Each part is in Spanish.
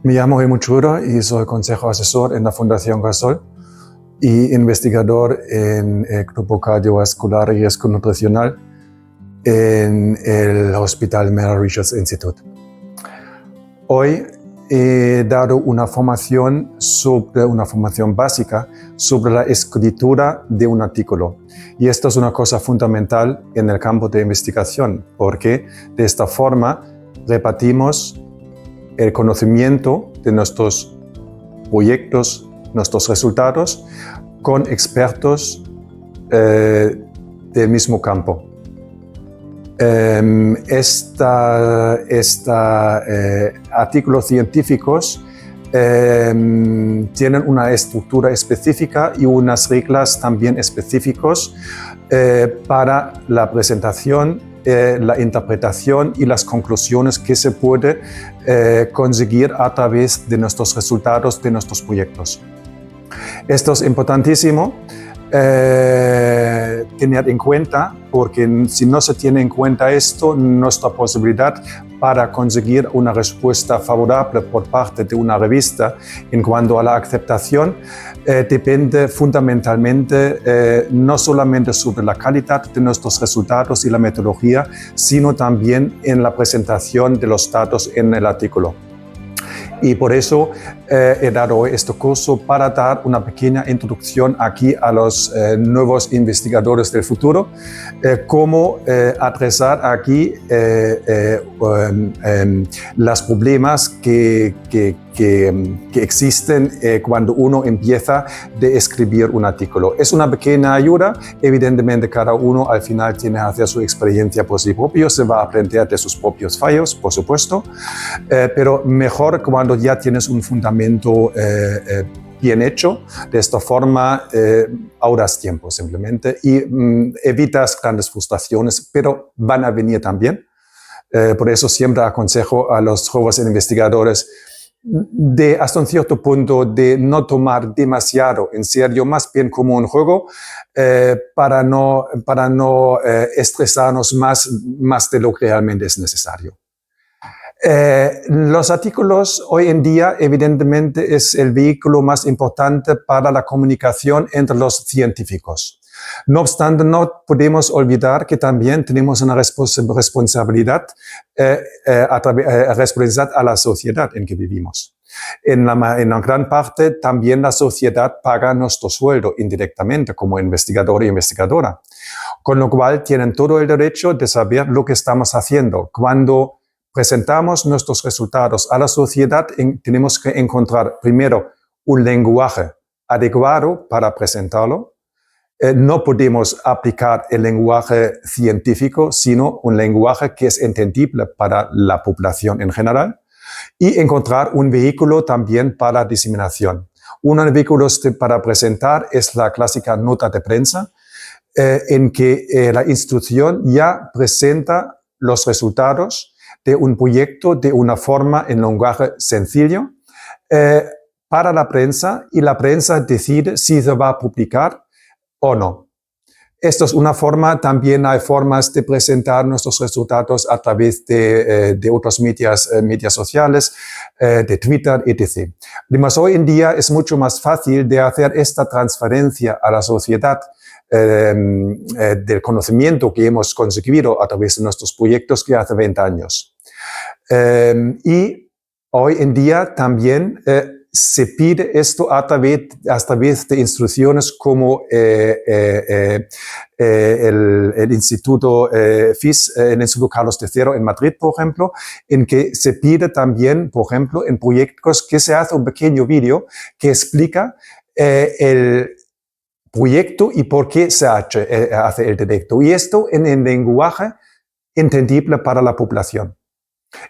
Me llamo Helmut Schröder y soy consejo asesor en la Fundación Gasol y investigador en el Grupo Cardiovascular y Riesgo Nutricional en el Hospital Mera Research Institute. Hoy he dado una formación básica sobre la escritura de un artículo. Y esto es una cosa fundamental en el campo de investigación, porque de esta forma repartimos el conocimiento de nuestros proyectos, nuestros resultados, con expertos del mismo campo. Artículos científicos tienen una estructura específica y unas reglas también específicas para la presentación, la interpretación y las conclusiones que se puede conseguir a través de nuestros resultados, de nuestros proyectos. Esto es importantísimo tener en cuenta, porque si no se tiene en cuenta esto, nuestra posibilidad para conseguir una respuesta favorable por parte de una revista en cuanto a la aceptación depende fundamentalmente no solamente sobre la calidad de nuestros resultados y la metodología, sino también en la presentación de los datos en el artículo. Y por eso he dado este curso para dar una pequeña introducción aquí a los nuevos investigadores del futuro, cómo adresar aquí los problemas que existen cuando uno empieza a escribir un artículo. Es una pequeña ayuda, evidentemente cada uno al final tiene que hacer su experiencia por sí propio, se va a aprender de sus propios fallos, por supuesto, pero mejor cuando ya tienes un fundamento bien hecho. De esta forma ahorras tiempo simplemente y evitas grandes frustraciones, pero van a venir también. Por eso siempre aconsejo a los jóvenes investigadores hasta un cierto punto de no tomar demasiado en serio, más bien como un juego, para no estresarnos más de lo que realmente es necesario. Los artículos hoy en día evidentemente es el vehículo más importante para la comunicación entre los científicos. No obstante, no podemos olvidar que también tenemos una responsabilidad a la sociedad en que vivimos. En la gran parte también la sociedad paga nuestro sueldo indirectamente como investigador y investigadora, con lo cual tienen todo el derecho de saber lo que estamos haciendo. Cuando presentamos nuestros resultados a la sociedad, tenemos que encontrar primero un lenguaje adecuado para presentarlo. No podemos aplicar el lenguaje científico, sino un lenguaje que es entendible para la población en general, y encontrar un vehículo también para diseminación. Uno de los vehículos para presentar es la clásica nota de prensa, en que la institución ya presenta los resultados de un proyecto de una forma en lenguaje sencillo para la prensa, y la prensa decide si se va a publicar o no. Esto es una forma. También hay formas de presentar nuestros resultados a través de otros medios sociales, de Twitter, etc. Además, hoy en día es mucho más fácil de hacer esta transferencia a la sociedad del conocimiento que hemos conseguido a través de nuestros proyectos que hace 20 años. Y hoy en día también se pide esto a través de instrucciones como el Instituto FIS, el Instituto Carlos III en Madrid, por ejemplo, en que se pide también, por ejemplo, en proyectos que se hace un pequeño vídeo que explica el proyecto y por qué se hace el directo. Y esto en el lenguaje entendible para la población.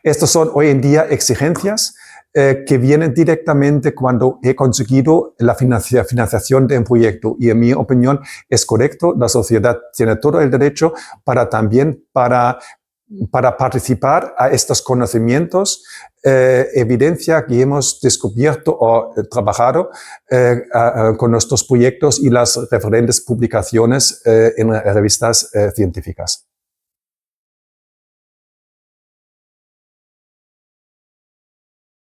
Estas son hoy en día exigencias que vienen directamente cuando he conseguido la financiación de un proyecto, y en mi opinión es correcto. La sociedad tiene todo el derecho para participar a estos conocimientos, evidencia que hemos descubierto o trabajado con nuestros proyectos y las referentes publicaciones en revistas científicas.